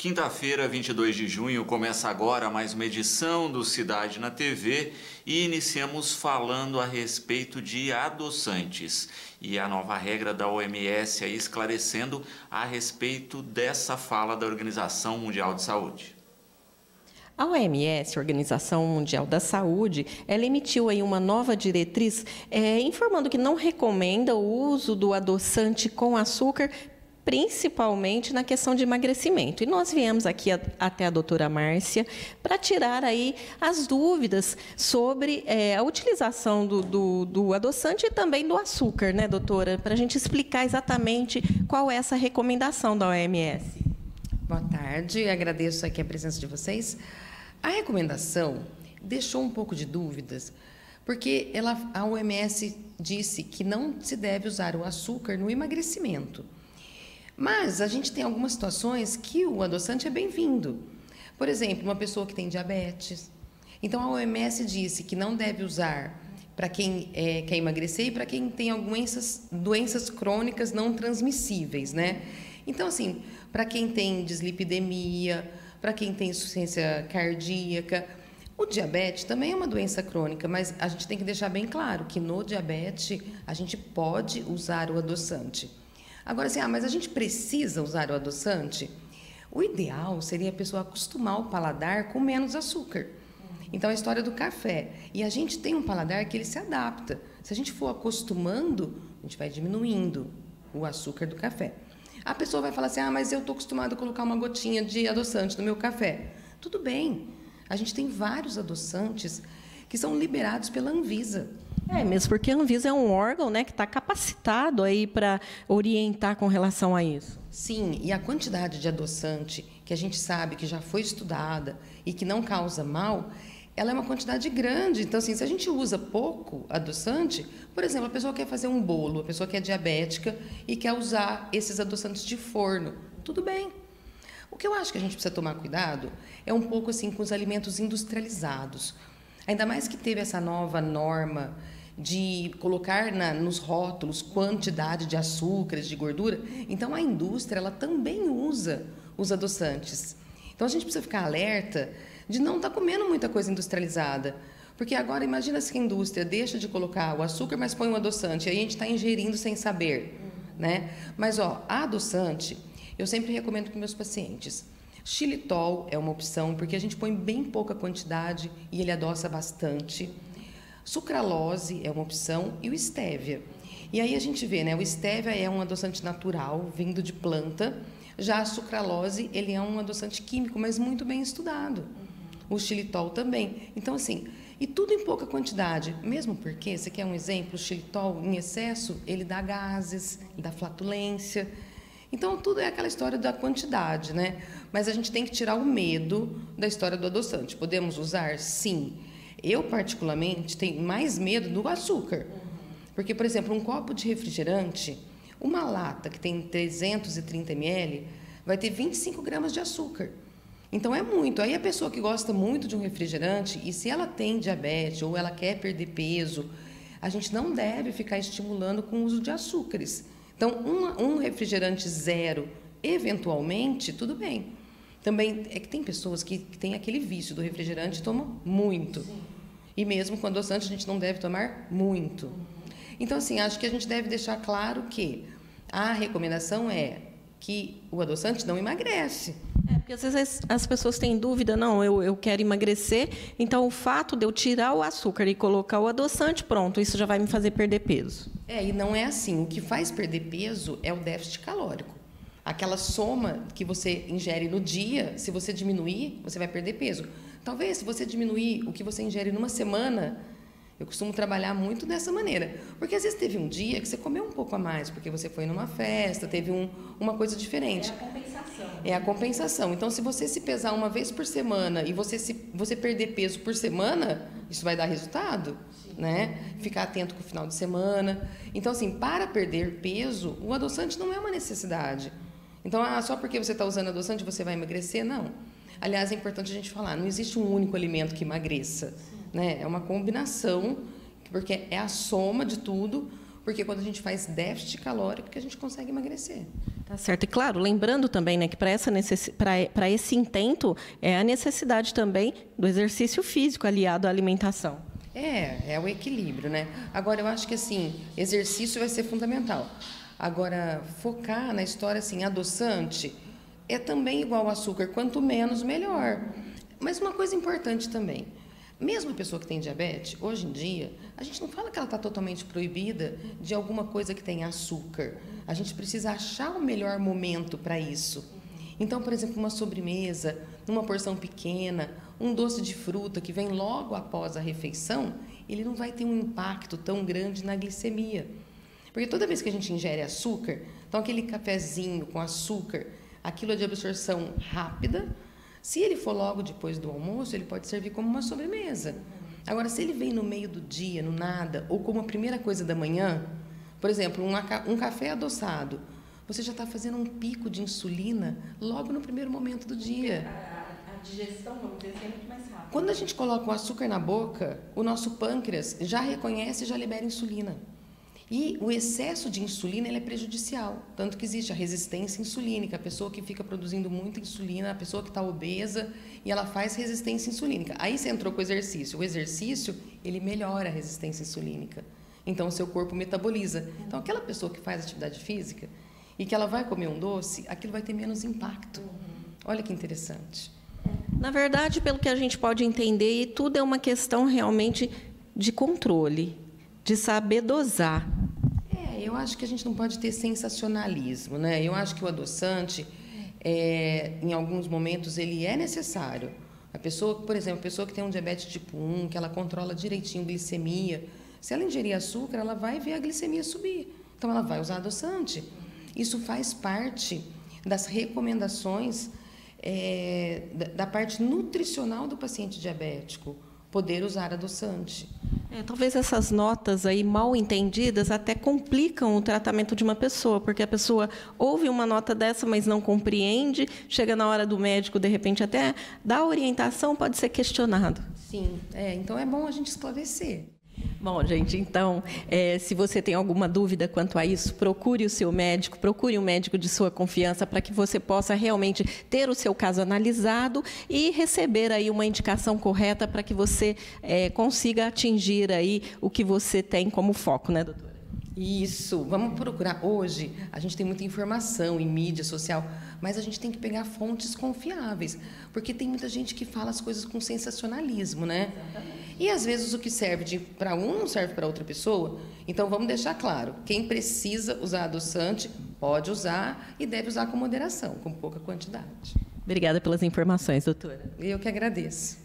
Quinta-feira, 22 de junho, começa agora mais uma edição do Cidade na TV e iniciamos falando a respeito de adoçantes e a nova regra da OMS aí esclarecendo a respeito dessa fala da Organização Mundial de Saúde. A OMS, Organização Mundial da Saúde, ela emitiu aí uma nova diretriz informando que não recomenda o uso do adoçante com açúcar, principalmente na questão de emagrecimento. E nós viemos aqui até a doutora Márcia para tirar aí as dúvidas sobre a utilização do adoçante e também do açúcar, né, doutora? Para a gente explicar exatamente qual é essa recomendação da OMS. Boa tarde, agradeço aqui a presença de vocês. A recomendação deixou um pouco de dúvidas, porque a OMS disse que não se deve usar o açúcar no emagrecimento. Mas a gente tem algumas situações que o adoçante é bem-vindo. Por exemplo, uma pessoa que tem diabetes. Então, a OMS disse que não deve usar para quem quer emagrecer e para quem tem algumas doenças crônicas não transmissíveis, né? Então, assim, para quem tem dislipidemia, para quem tem insuficiência cardíaca, o diabetes também é uma doença crônica, mas a gente tem que deixar bem claro que no diabetes a gente pode usar o adoçante. Agora, assim, mas a gente precisa usar o adoçante? O ideal seria a pessoa acostumar o paladar com menos açúcar. Então, a história do café. E a gente tem um paladar que ele se adapta. Se a gente for acostumando, a gente vai diminuindo o açúcar do café. A pessoa vai falar assim, mas eu estou acostumado a colocar uma gotinha de adoçante no meu café. Tudo bem. A gente tem vários adoçantes que são liberados pela Anvisa. Mesmo porque a Anvisa é um órgão, né, que está capacitado aí para orientar com relação a isso. Sim, e a quantidade de adoçante que a gente sabe que já foi estudada e que não causa mal, ela é uma quantidade grande. Então, assim, se a gente usa pouco adoçante, por exemplo, a pessoa quer fazer um bolo, a pessoa que é diabética e quer usar esses adoçantes de forno, tudo bem. O que eu acho que a gente precisa tomar cuidado é um pouco assim com os alimentos industrializados. Ainda mais que teve essa nova norma de colocar nos rótulos quantidade de açúcares, de gordura. Então, a indústria ela também usa os adoçantes. Então, a gente precisa ficar alerta de não estar comendo muita coisa industrializada. Porque agora, imagina se a indústria deixa de colocar o açúcar, mas põe um adoçante. E aí a gente está ingerindo sem saber. Né? Mas, adoçante, eu sempre recomendo para meus pacientes. Xilitol é uma opção, porque a gente põe bem pouca quantidade e ele adoça bastante. Sucralose é uma opção e o stevia. E aí a gente vê, né? O stevia é um adoçante natural, vindo de planta. Já a sucralose, ele é um adoçante químico, mas muito bem estudado. O xilitol também. Então, assim, e tudo em pouca quantidade. Mesmo porque, você quer um exemplo, o xilitol em excesso, ele dá gases, ele dá flatulência. Então, tudo é aquela história da quantidade, né? Mas a gente tem que tirar o medo da história do adoçante. Podemos usar? Sim. Eu, particularmente, tenho mais medo do açúcar. Porque, por exemplo, um copo de refrigerante, uma lata que tem 330 ml, vai ter 25 gramas de açúcar. Então, é muito. Aí, a pessoa que gosta muito de um refrigerante, e se ela tem diabetes ou ela quer perder peso, a gente não deve ficar estimulando com o uso de açúcares. Então, um refrigerante zero, eventualmente, tudo bem. Também é que tem pessoas que têm aquele vício do refrigerante e tomam muito. Sim. E mesmo com adoçante, a gente não deve tomar muito. Então, assim, acho que a gente deve deixar claro que a recomendação é que o adoçante não emagrece. Porque às vezes as pessoas têm dúvida, não, eu quero emagrecer, então o fato de eu tirar o açúcar e colocar o adoçante, pronto, isso já vai me fazer perder peso. E não é assim. O que faz perder peso é o déficit calórico. Aquela soma que você ingere no dia, se você diminuir, você vai perder peso. Talvez, se você diminuir o que você ingere numa semana, eu costumo trabalhar muito dessa maneira. Porque às vezes teve um dia que você comeu um pouco a mais, porque você foi numa festa, teve uma coisa diferente. É a compensação. É a compensação. Então, se você se pesar uma vez por semana e você perder peso por semana, isso vai dar resultado, né? Ficar atento com o final de semana. Então, assim, para perder peso, o adoçante não é uma necessidade. Então, só porque você está usando adoçante você vai emagrecer? Não. Aliás, é importante a gente falar, não existe um único alimento que emagreça, né? É uma combinação, porque é a soma de tudo, porque quando a gente faz déficit calórico que a gente consegue emagrecer. Tá certo. E claro, lembrando também, né, que para esse intento é a necessidade também do exercício físico aliado à alimentação. É o equilíbrio, né? Agora, eu acho que, assim, exercício vai ser fundamental. Agora, focar na história, assim, adoçante é também igual ao açúcar. Quanto menos, melhor. Mas uma coisa importante também. Mesmo a pessoa que tem diabetes, hoje em dia, a gente não fala que ela está totalmente proibida de alguma coisa que tem açúcar. A gente precisa achar o melhor momento para isso. Então, por exemplo, uma sobremesa, numa porção pequena, um doce de fruta que vem logo após a refeição, ele não vai ter um impacto tão grande na glicemia. Porque toda vez que a gente ingere açúcar, então aquele cafezinho com açúcar, aquilo é de absorção rápida. Se ele for logo depois do almoço, ele pode servir como uma sobremesa. Agora, se ele vem no meio do dia, no nada, ou como a primeira coisa da manhã, por exemplo, um café adoçado, você já está fazendo um pico de insulina logo no primeiro momento do dia. A digestão, vamos dizer, é muito mais rápida. Quando a gente coloca o açúcar na boca, o nosso pâncreas já reconhece e já libera insulina. E o excesso de insulina ele é prejudicial, tanto que existe a resistência insulínica, a pessoa que fica produzindo muita insulina, a pessoa que está obesa e ela faz resistência insulínica. Aí você entrou com o exercício, ele melhora a resistência insulínica. Então, o seu corpo metaboliza. Então, aquela pessoa que faz atividade física e que ela vai comer um doce, aquilo vai ter menos impacto. Olha que interessante. Na verdade, pelo que a gente pode entender, e tudo é uma questão realmente de controle, de saber dosar. Eu acho que a gente não pode ter sensacionalismo, né? Eu acho que o adoçante, em alguns momentos, ele é necessário. A pessoa, por exemplo, a pessoa que tem um diabetes tipo 1, que ela controla direitinho a glicemia, se ela ingerir açúcar, ela vai ver a glicemia subir. Então, ela vai usar adoçante. Isso faz parte das recomendações da parte nutricional do paciente diabético, poder usar adoçante. Talvez essas notas aí mal entendidas até complicam o tratamento de uma pessoa, porque a pessoa ouve uma nota dessa, mas não compreende, chega na hora do médico, de repente até dá orientação, pode ser questionado. Sim, então é bom a gente esclarecer. Bom, gente, então, se você tem alguma dúvida quanto a isso, procure o seu médico, procure um médico de sua confiança para que você possa realmente ter o seu caso analisado e receber aí uma indicação correta para que você consiga atingir aí o que você tem como foco, né, doutora? Isso, vamos procurar. Hoje, a gente tem muita informação em mídia social, mas a gente tem que pegar fontes confiáveis, porque tem muita gente que fala as coisas com sensacionalismo, né? E, às vezes, o que serve para um não serve para outra pessoa. Então, vamos deixar claro, quem precisa usar adoçante, pode usar e deve usar com moderação, com pouca quantidade. Obrigada pelas informações, doutora. Eu que agradeço.